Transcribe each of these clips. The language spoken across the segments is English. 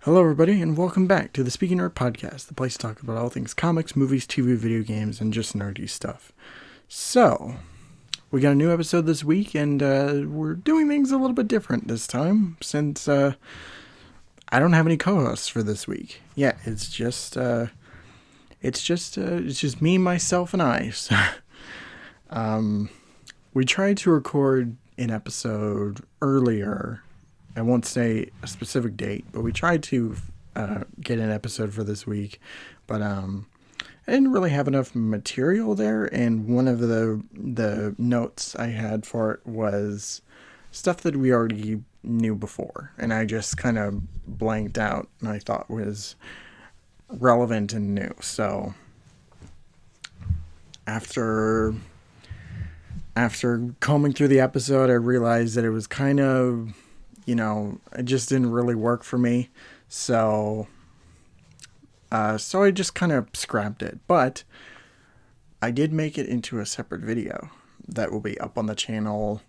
Hello, everybody, and welcome back to the Speaking Nerd Podcast, the place to talk about all things comics, movies, TV, video games, and just nerdy stuff. So, we got a new episode this week, and we're doing things a little bit different this time, since I don't have any co-hosts for this week. Yeah, it's just me, myself, and I. So, we tried to record an episode earlier. I won't say a specific date, but we tried to get an episode for this week, but I didn't really have enough material there, and one of the notes I had for it was stuff that we already knew before, and I just kind of blanked out, and I thought was relevant and new. So after combing through the episode, I realized that it was kind of, it just didn't really work for me. So I just kind of scrapped it. But I did make it into a separate video that will be up on the channel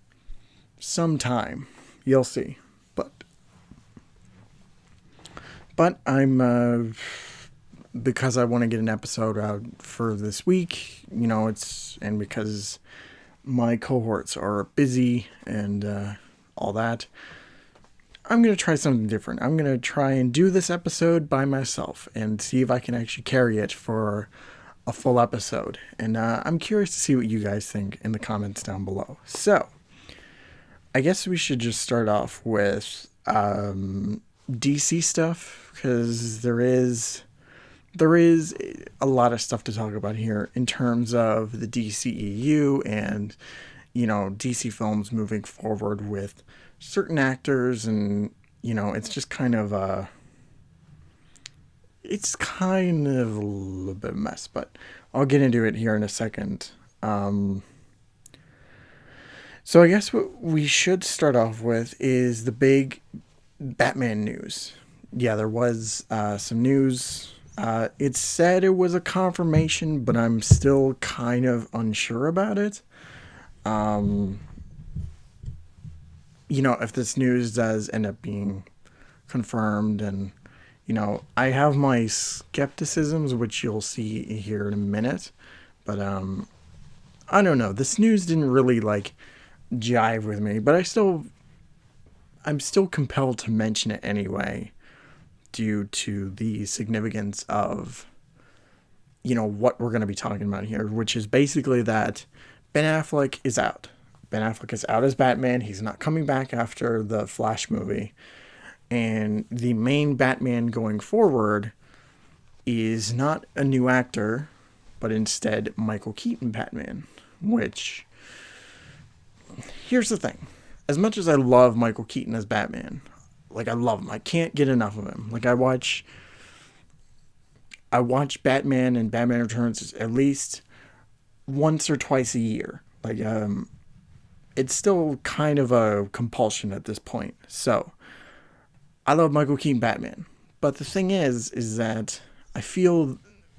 sometime. You'll see. But I'm, because I want to get an episode out for this week, and because my cohorts are busy and all that, I'm going to try something different. I'm going to try and do this episode by myself and see if I can actually carry it for a full episode. And I'm curious to see what you guys think in the comments down below. So, I guess we should just start off with DC stuff, because there is a lot of stuff to talk about here in terms of the DCEU and, DC films moving forward with certain actors, and it's just kind of a little bit of a mess, but I'll get into it here in a second. So I guess what we should start off with is the big Batman news. Yeah, there was some news. It said it was a confirmation, but I'm still kind of unsure about it. If this news does end up being confirmed, and, I have my skepticisms, which you'll see here in a minute, but, I don't know. This news didn't really, jive with me, but I'm still compelled to mention it anyway, due to the significance of, what we're going to be talking about here, which is basically that Ben Affleck is out. Ben Affleck is out as Batman. He's not coming back after the Flash movie. And the main Batman going forward is not a new actor, but instead Micheal Keaton Batman. Which, here's the thing. As much as I love Micheal Keaton as Batman, I love him. I can't get enough of him. I watch Batman and Batman Returns at least once or twice a year. It's still kind of a compulsion at this point. So, I love Micheal Keaton Batman. But the thing is that I feel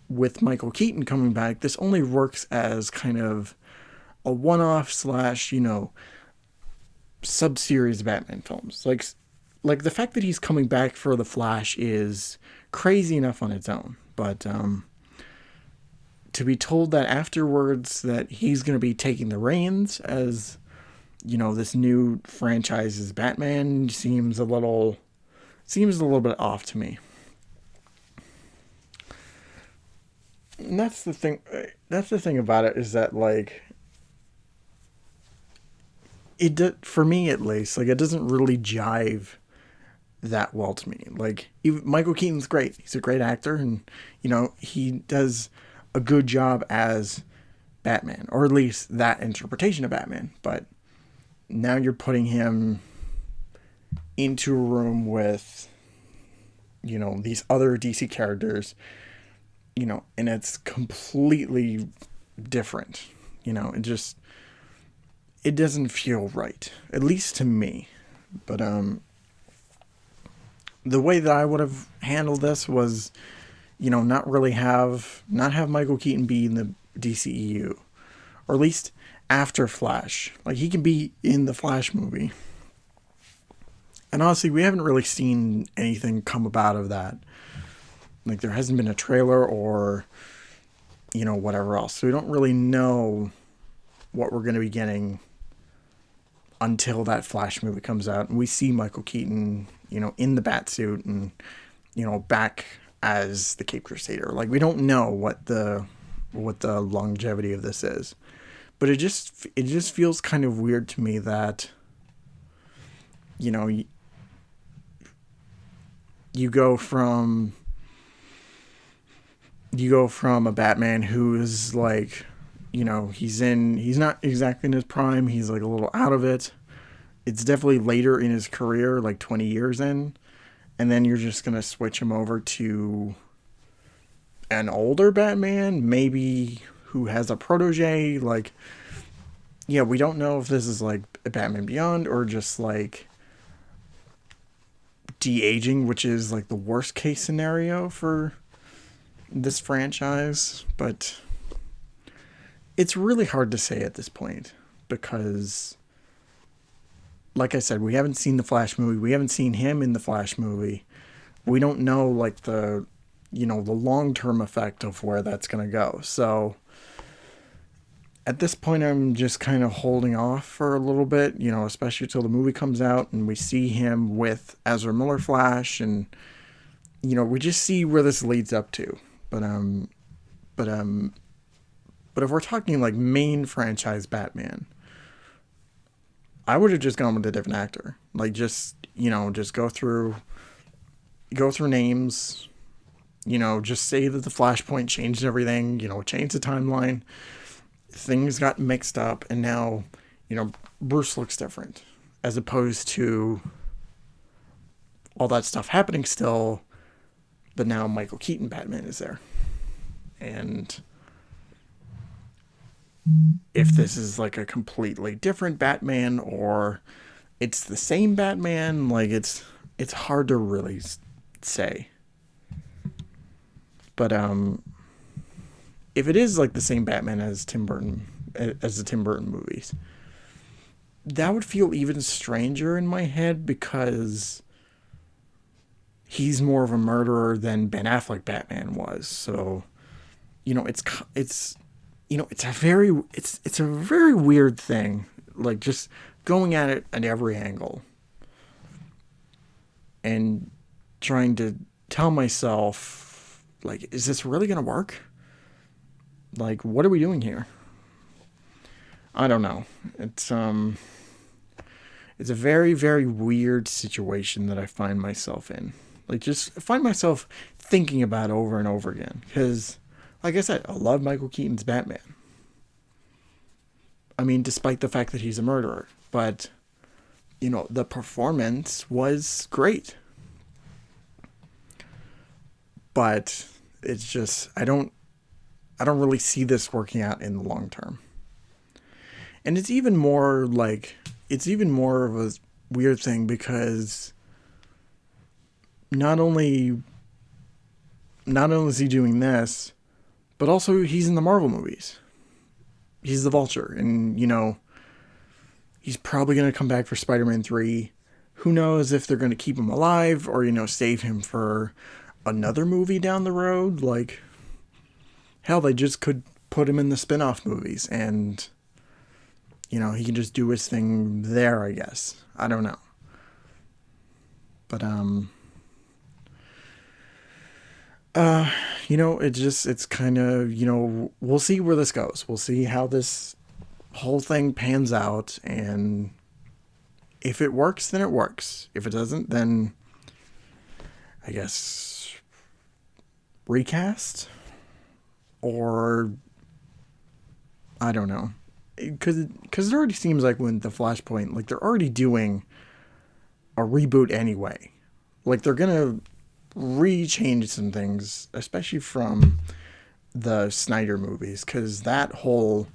with Micheal Keaton coming back, this only works as kind of a one-off / sub-series Batman films. Like the fact that he's coming back for The Flash is crazy enough on its own. But, to be told that afterwards that he's going to be taking the reins as, this new franchise's Batman seems a little bit off to me. And that's the thing about it, is that, for me at least, it doesn't really jive that well to me. Even Micheal Keaton's great. He's a great actor, and, he does a good job as Batman, or at least that interpretation of Batman. But now you're putting him into a room with, these other DC characters, and it's completely different. It doesn't feel right, at least to me. But the way that I would have handled this was, not have Micheal Keaton be in the DCEU, or at least after Flash. He can be in the Flash movie, And honestly, we haven't really seen anything come about of that. Like, there hasn't been a trailer or, whatever else. So we don't really know what we're going to be getting until that Flash movie comes out. And we see Michael Keaton, in the bat suit and, back as the Cape Crusader. Like, we don't know what the longevity of this is. But it just feels kind of weird to me that, you go from a Batman who is like, he's not exactly in his prime. He's like a little out of it. It's definitely later in his career, like 20 years in. And then you're just going to switch him over to an older Batman, maybe who has a protege. Like, yeah, we don't know if this is like a Batman Beyond or just like de-aging, which is like the worst case scenario for this franchise. But it's really hard to say at this point because, like I said, we haven't seen the Flash movie. We haven't seen him in the Flash movie. We don't know like the long-term effect of where that's going to go. So at this point, I'm just kind of holding off for a little bit, especially till the movie comes out and we see him with Ezra Miller Flash, and we just see where this leads up to. But if we're talking like main franchise Batman, I would have just gone with a different actor. Like, just go through names, just say that the Flashpoint changed everything, changed the timeline. Things got mixed up, and now, Bruce looks different, as opposed to all that stuff happening still, but now Michael Keaton Batman is there. And if this is like a completely different Batman or it's the same Batman, like it's hard to really say. But if it is like the same Batman as the Tim Burton movies, that would feel even stranger in my head because he's more of a murderer than Ben Affleck Batman was. So, it's a very weird thing, like just going at it at every angle and trying to tell myself, like, is this really going to work? Like, what are we doing here? I don't know. It's a very, very weird situation that I find myself in. Like, just find myself thinking about over and over again. Because, like I said, I love Michael Keaton's Batman. I mean, despite the fact that he's a murderer. But, the performance was great. But it's just, I don't really see this working out in the long term. And it's even more of a weird thing because not only is he doing this, but also he's in the Marvel movies. He's the Vulture, and he's probably going to come back for Spider-Man 3. Who knows if they're going to keep him alive or save him for another movie down the road. Like, hell, they just could put him in the spin-off movies and he can just do his thing there, I guess. I don't know. But it's kind of, we'll see where this goes. We'll see how this whole thing pans out, and if it works, then it works. If it doesn't, then I guess recast, or I don't know. Because it already seems like when the Flashpoint, like, they're already doing a reboot anyway. Like, they're going to re-change some things, especially from the Snyder movies, because that whole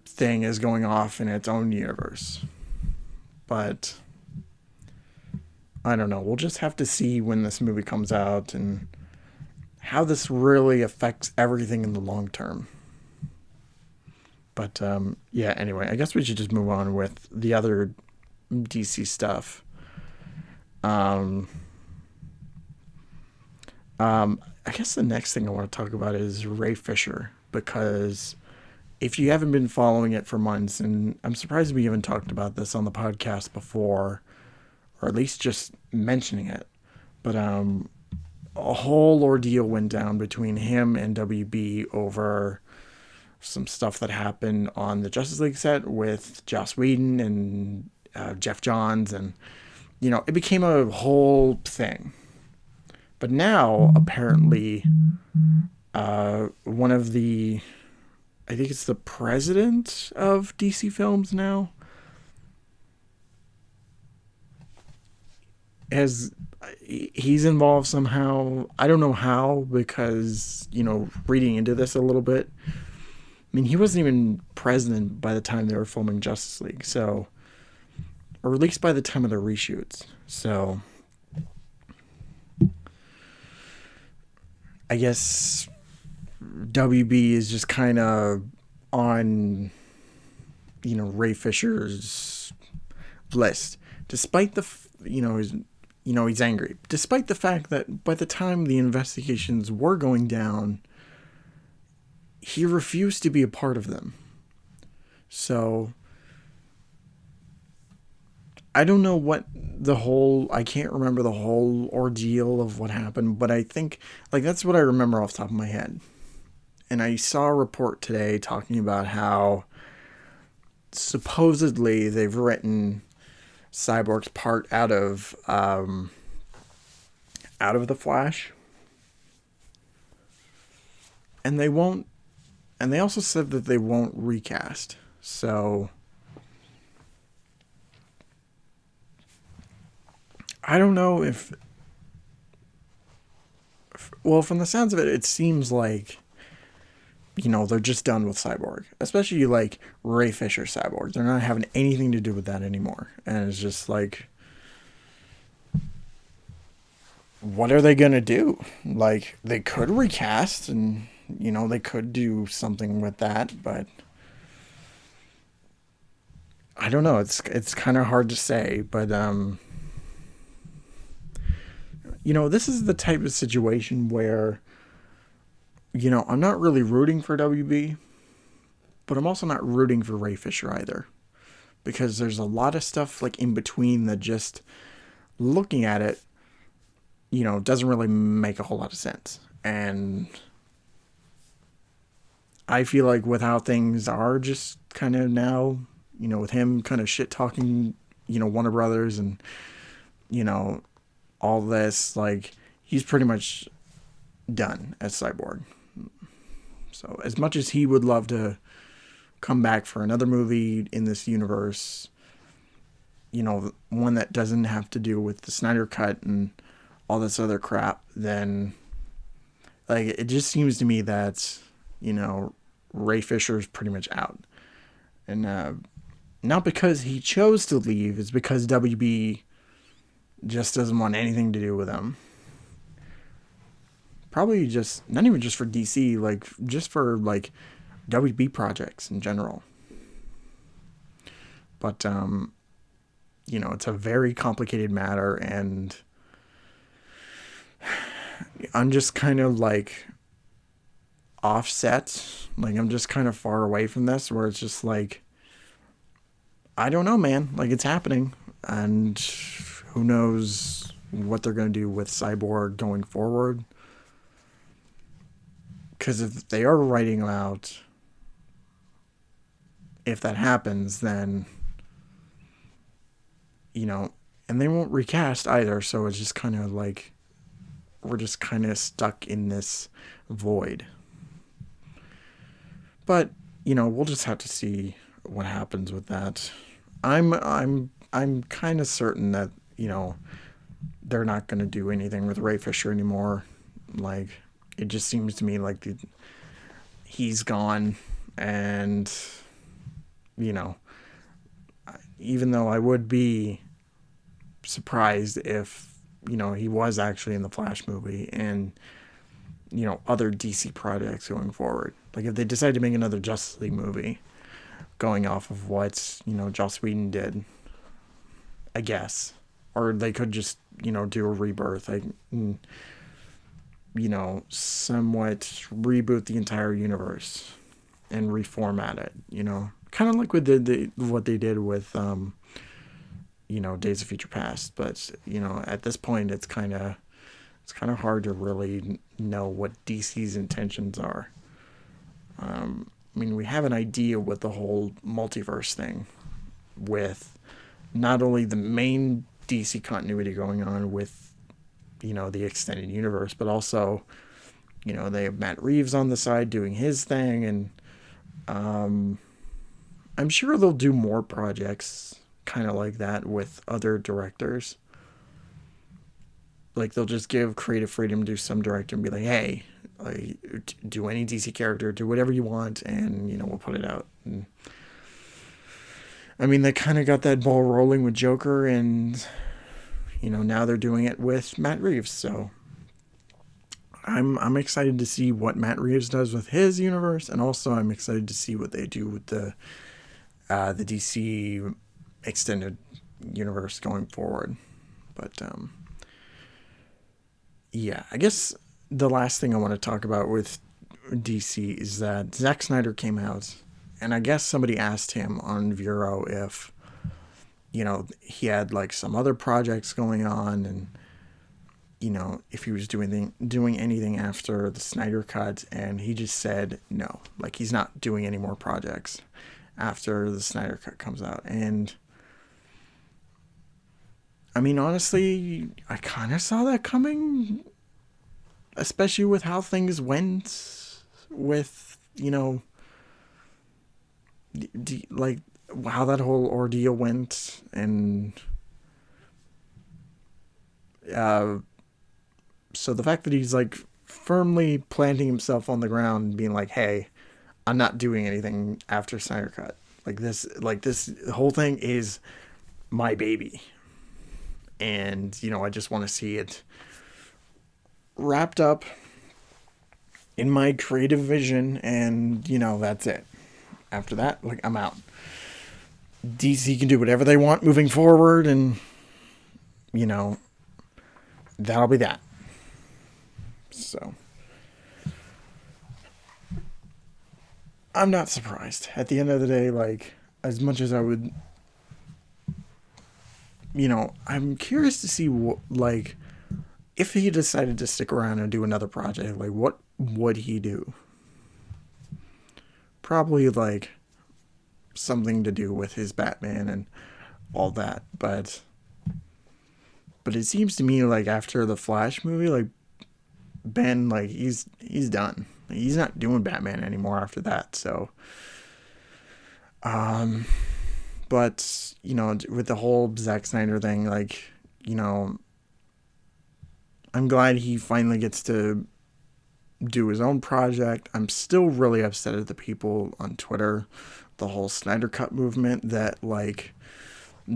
thing is going off in its own universe. But I don't know. We'll just have to see when this movie comes out and how this really affects everything in the long term. But, yeah, anyway, I guess we should just move on with the other DC stuff. Um, I guess the next thing I want to talk about is Ray Fisher, because if you haven't been following it for months, and I'm surprised we haven't talked about this on the podcast before, or at least just mentioning it, but a whole ordeal went down between him and WB over some stuff that happened on the Justice League set with Joss Whedon and Jeff Johns, and it became a whole thing. But now, apparently, one of the, I think it's the president of DC Films now, he's involved somehow. I don't know how, because, reading into this a little bit, I mean, he wasn't even president by the time they were filming Justice League, so, or at least by the time of the reshoots. So, I guess WB is just kind of on, Ray Fisher's list, despite the, he's angry, despite the fact that by the time the investigations were going down, he refused to be a part of them. So I don't know I can't remember the whole ordeal of what happened, but I think, that's what I remember off the top of my head. And I saw a report today talking about how supposedly they've written Cyborg's part out of the Flash. And they won't, and they also said that they won't recast. So I don't know well, from the sounds of it, it seems like, they're just done with Cyborg. Especially, Ray Fisher Cyborg. They're not having anything to do with that anymore. And it's just what are they going to do? They could recast and, they could do something with that, but I don't know. It's kind of hard to say, but, this is the type of situation where, I'm not really rooting for WB, but I'm also not rooting for Ray Fisher either, because there's a lot of stuff in between that, just looking at it, doesn't really make a whole lot of sense. And I feel like with how things are just kind of now, with him kind of shit talking, Warner Brothers and, all this, he's pretty much done as Cyborg. So as much as he would love to come back for another movie in this universe, one that doesn't have to do with the Snyder Cut and all this other crap, then it just seems to me that, Ray Fisher's pretty much out. And not because he chose to leave, it's because WB just doesn't want anything to do with him. Probably just, not even just for DC, just for WB projects in general. But it's a very complicated matter, and I'm just kind of offset. I'm just kind of far away from this, where it's just I don't know, man. It's happening, and who knows what they're going to do with Cyborg going forward. Because if they are writing out, if that happens, then, and they won't recast either, so it's just kind of we're just kind of stuck in this void. But, we'll just have to see what happens with that. I'm kind of certain that, they're not going to do anything with Ray Fisher anymore. It just seems to me he's gone, and, even though I would be surprised if, he was actually in the Flash movie and, other DC projects going forward. If they decide to make another Justice League movie going off of what, Joss Whedon did, I guess. or they could just, do a rebirth. Somewhat reboot the entire universe and reformat it, kind of like what they did with, Days of Future Past. But, at this point, it's kind of hard to really know what DC's intentions are. We have an idea with the whole multiverse thing, with not only the main DC continuity going on with, the extended universe, but also, they have Matt Reeves on the side doing his thing, and I'm sure they'll do more projects kind of like that with other directors. Like, they'll just give creative freedom to some director and be like, hey, like, do any DC character, do whatever you want, and, we'll put it out. And, they kind of got that ball rolling with Joker, and, now they're doing it with Matt Reeves. So I'm excited to see what Matt Reeves does with his universe, and also I'm excited to see what they do with the DC extended universe going forward. But yeah, I guess the last thing I want to talk about with DC is that Zack Snyder came out, and I guess somebody asked him on Vero if, he had like some other projects going on, and, if he was doing anything after the Snyder Cut, and he just said no, like he's not doing any more projects after the Snyder Cut comes out. And honestly, I kind of saw that coming, especially with how things went with, like how that whole ordeal went. And so the fact that he's like firmly planting himself on the ground and being like, hey, I'm not doing anything after Snyder Cut. This whole thing is my baby. And, I just want to see it wrapped up in my creative vision, and, that's it. After that, I'm out. DC can do whatever they want moving forward, and, that'll be that. So I'm not surprised. At the end of the day, as much as I would, I'm curious to see if he decided to stick around and do another project, what would he do? Probably something to do with his Batman and all that, but it seems to me after the Flash movie, Ben, he's done. He's not doing Batman anymore after that. So, but with the whole Zack Snyder thing, I'm glad he finally gets to do his own project. I'm still really upset at the people on Twitter, the whole Snyder Cut movement that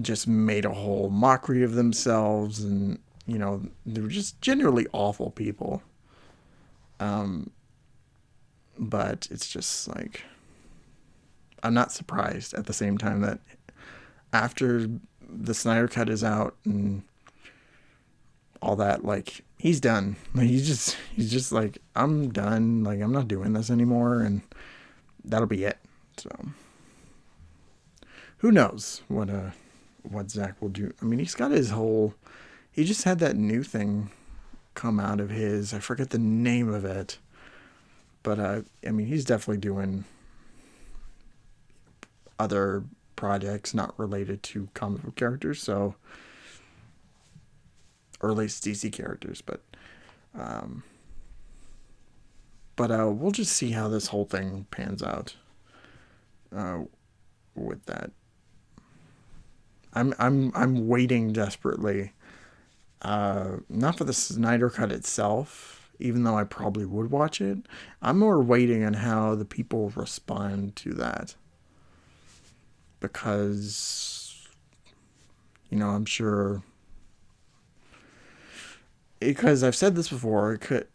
just made a whole mockery of themselves, and they were just generally awful people. But it's just I'm not surprised at the same time that after the Snyder Cut is out and all that, he's done. He's just I'm done. I'm not doing this anymore, and that'll be it. So who knows what Zach will do. He's got he just had that new thing come out of his, I forget the name of it, but he's definitely doing other projects not related to comic book characters, so, or at least DC characters, but we'll just see how this whole thing pans out with that. I'm waiting desperately, not for the Snyder Cut itself, even though I probably would watch it. I'm more waiting on how the people respond to that, because I'm sure, because I've said this before, it could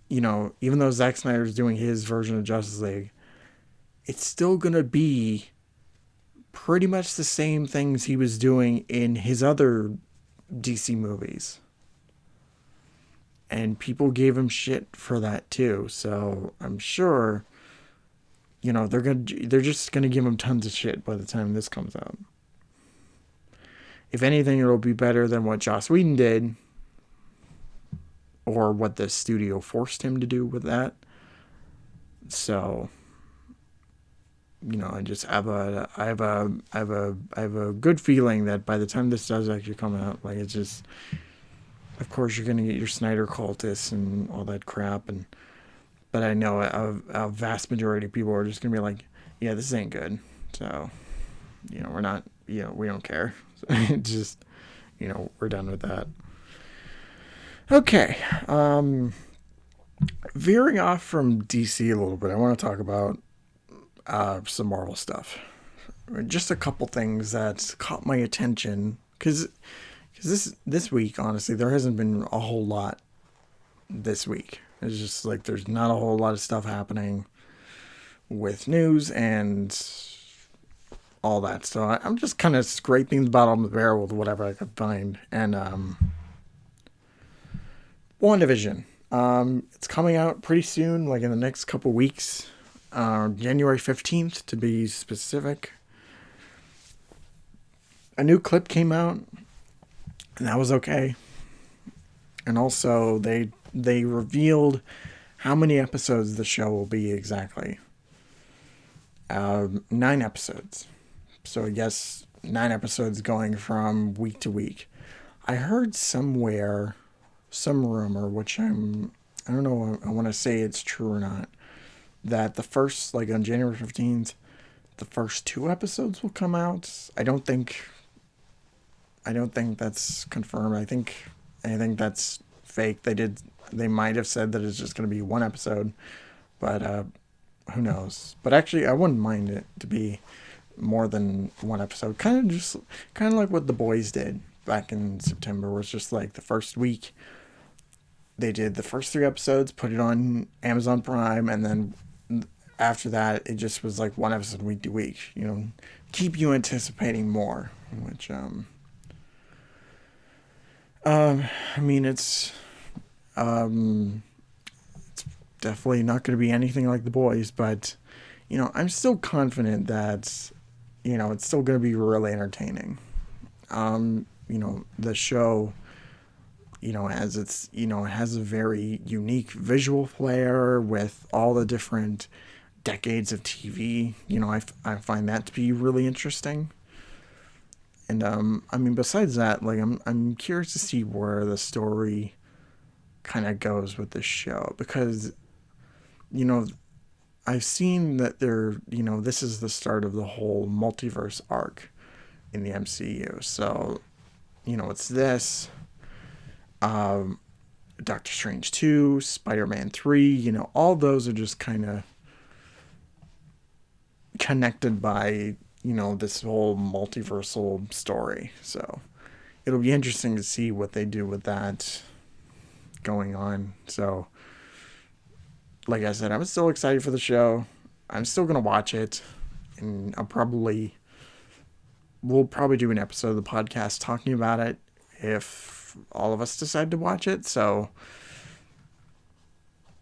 even though Zack Snyder's doing his version of Justice League, it's still gonna be pretty much the same things he was doing in his other DC movies. And people gave him shit for that too. So I'm sure, they're just gonna give him tons of shit by the time this comes out. If anything, it'll be better than what Joss Whedon did, or what the studio forced him to do with that. So, I just have a good feeling that by the time this does actually come out, like, it's just, of course you're gonna get your Snyder cultists and all that crap, but I know a vast majority of people are just gonna be like, yeah, this ain't good. So, we're not, we don't care. Just, we're done with that. Okay. Veering off from DC a little bit, I want to talk about some Marvel stuff. Just a couple things that caught my attention, because this week, honestly, there hasn't been a whole lot this week. It's just like there's not a whole lot of stuff happening with news and all that. So I'm just kind of scraping the bottom of the barrel with whatever I could find. And WandaVision. It's coming out pretty soon, like in the next couple weeks. January 15th, to be specific. A new clip came out, and that was okay. And also, they revealed how many episodes the show will be exactly. 9 episodes. So, yes, 9 episodes going from week to week. I heard somewhere, some rumor, which I don't know, I want to say it's true or not, that the first, like on January 15th, the first 2 episodes will come out. I don't think that's confirmed. I think that's fake. They might have said that it's just going to be 1 episode, but who knows? But actually, I wouldn't mind it to be more than 1 episode. Kind of like what The Boys did back in September, where it's just like the first week they did the first 3 episodes, put it on Amazon Prime, and then after that it just was like 1 episode week to week. Keep you anticipating more. Which I mean, it's definitely not going to be anything like The Boys, but I'm still confident that it's still going to be really entertaining. The show, has a very unique visual flair with all the different decades of TV. I find that to be really interesting. And I mean, besides that, like, I'm curious to see where the story kind of goes with this show, because I've seen that this is the start of the whole multiverse arc in the MCU. So, it's this, Doctor Strange 2, Spider-Man 3, all those are just kind of connected by, this whole multiversal story. So it'll be interesting to see what they do with that going on. So, like I said, I'm still excited for the show. I'm still going to watch it. And we'll probably do an episode of the podcast talking about it if all of us decide to watch it. So,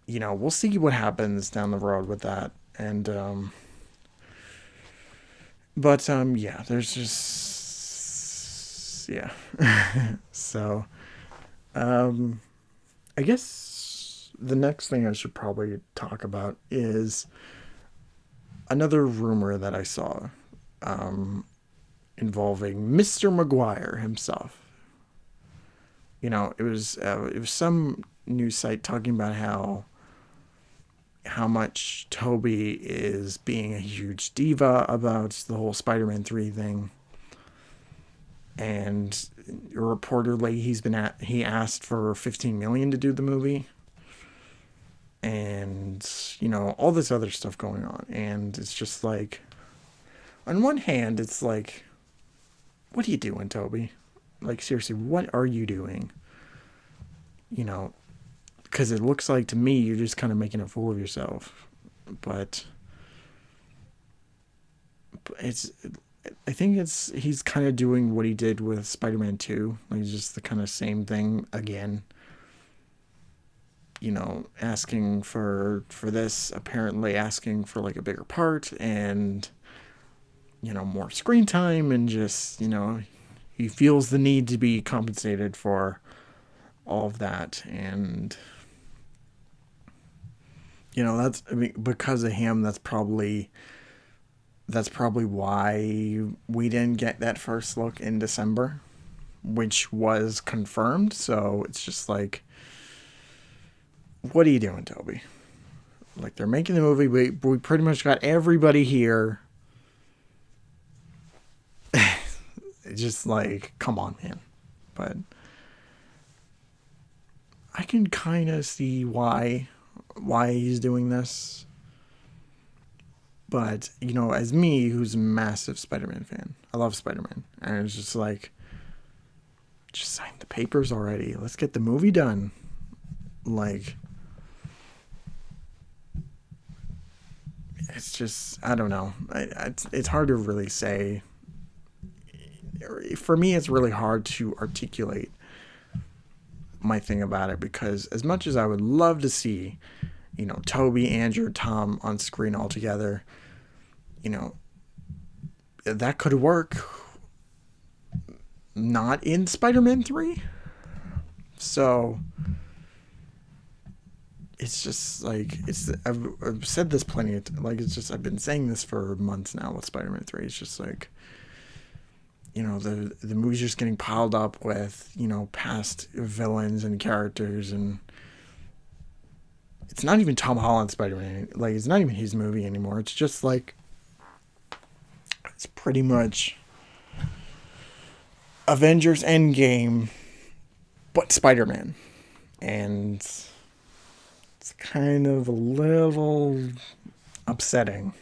we'll see what happens down the road with that. And, yeah, there's just, yeah. So, I guess the next thing I should probably talk about is another rumor that I saw, involving Mr. Maguire himself. It was some news site talking about how much Tobey is being a huge diva about the whole Spider-Man 3 thing. And reportedly he asked for $15 million to do the movie. And, all this other stuff going on. And it's just like, on one hand, it's like, what are you doing, Tobey? Like, seriously, what are you doing? Because it looks like to me you're just kind of making a fool of yourself. But I think he's kind of doing what he did with Spider-Man 2. Like, just the kind of same thing again. Asking for this, apparently asking for like a bigger part and more screen time, and just he feels the need to be compensated for all of that. And that's, I mean, because of him, that's probably why we didn't get that first look in December, which was confirmed. So it's just like, what are you doing, Tobey? Like, they're making the movie. We pretty much got everybody here. It's just like, come on, man. But I can kind of see why he's doing this. But, as me, who's a massive Spider-Man fan, I love Spider-Man. And it's just like, just sign the papers already. Let's get the movie done. Like, it's just, I don't know. It's hard to really say. For me, it's really hard to articulate my thing about it, because as much as I would love to see, Tobey, Andrew, Tom on screen all together, that could work. Not in Spider-Man 3. So it's just like, I've said this plenty of like, it's just, I've been saying this for months now with Spider-Man 3. It's just like, the movie's just getting piled up with, past villains and characters, and it's not even Tom Holland's Spider-Man. Like, it's not even his movie anymore. It's just like, it's pretty much Avengers Endgame, but Spider-Man. And it's kind of a little upsetting,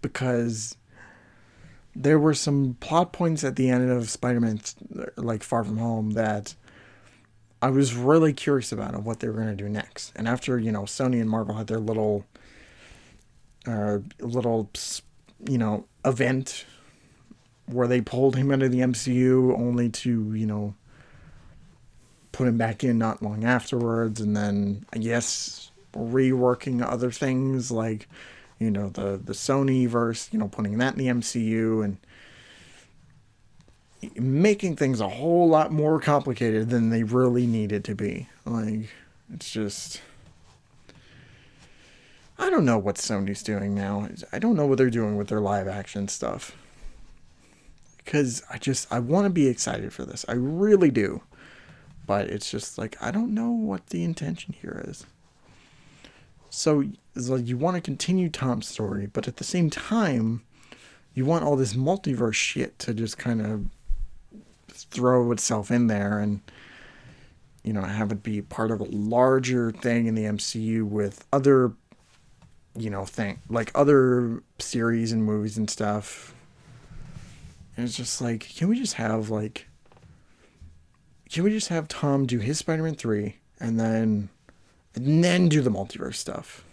because there were some plot points at the end of Spider-Man, like Far From Home, that I was really curious about of what they were going to do next. And after, Sony and Marvel had their little, event where they pulled him out of the MCU only to, put him back in not long afterwards. And then, I guess, reworking other things like, the Sony verse, putting that in the MCU and making things a whole lot more complicated than they really needed to be. Like, it's just, I don't know what Sony's doing now. I don't know what they're doing with their live action stuff. Because I want to be excited for this. I really do. But it's just like, I don't know what the intention here is. So it's like, you want to continue Tom's story, but at the same time, you want all this multiverse shit to just kind of throw itself in there and, have it be part of a larger thing in the MCU with other, like other series and movies and stuff. And it's just like, can we just have Tom do his Spider-Man 3 and then do the multiverse stuff?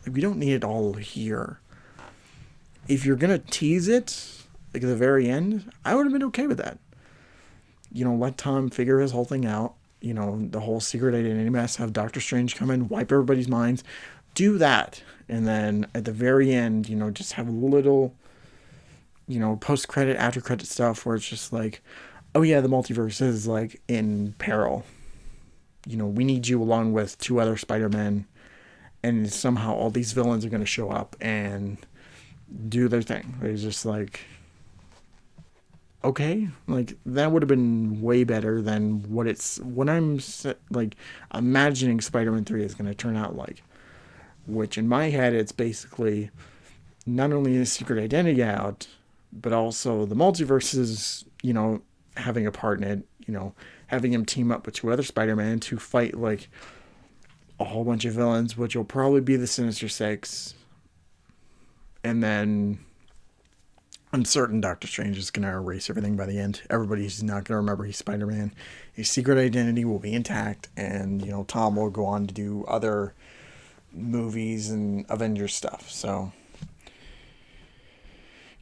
Like, we don't need it all here. If you're gonna tease it, like at the very end, I would have been okay with that. Let Tom figure his whole thing out. The whole secret identity mess, have Doctor Strange come in, wipe everybody's minds. Do that. And then at the very end, just have a little, post-credit, after-credit stuff where it's just like, oh yeah, the multiverse is like in peril. We need you along with 2 other Spider-Men, and somehow all these villains are going to show up and do their thing. It's just like, okay, like, that would have been way better than what I'm like imagining Spider-Man 3 is going to turn out like. Which in my head, it's basically not only a secret identity out, but also the multiverse is, having a part in it, having him team up with 2 other Spider-Man to fight like a whole bunch of villains, which will probably be the Sinister Six. And then I'm certain Doctor Strange is going to erase everything by the end. Everybody's not going to remember he's Spider-Man. His secret identity will be intact, and, Tom will go on to do other movies and Avengers stuff. So,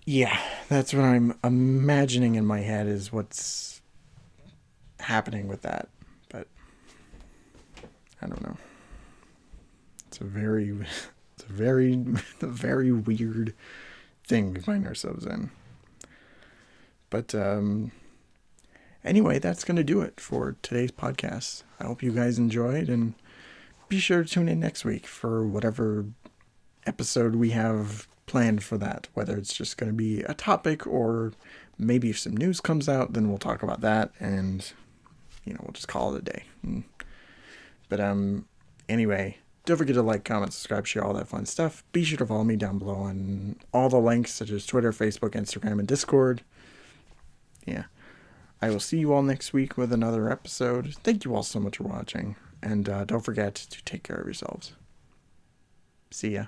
Yeah, that's what I'm imagining in my head is what's happening with that. But I don't know. It's a very, it's a very, a very weird thing we find ourselves in. But anyway, that's going to do it for today's podcast. I hope you guys enjoyed, and be sure to tune in next week for whatever episode we have planned for that. Whether it's just going to be a topic or maybe if some news comes out, then we'll talk about that, and we'll just call it a day. But anyway, don't forget to like, comment, subscribe, share, all that fun stuff. Be sure to follow me down below on all the links such as Twitter, Facebook, Instagram, and Discord. Yeah. I will see you all next week with another episode. Thank you all so much for watching. And don't forget to take care of yourselves. See ya.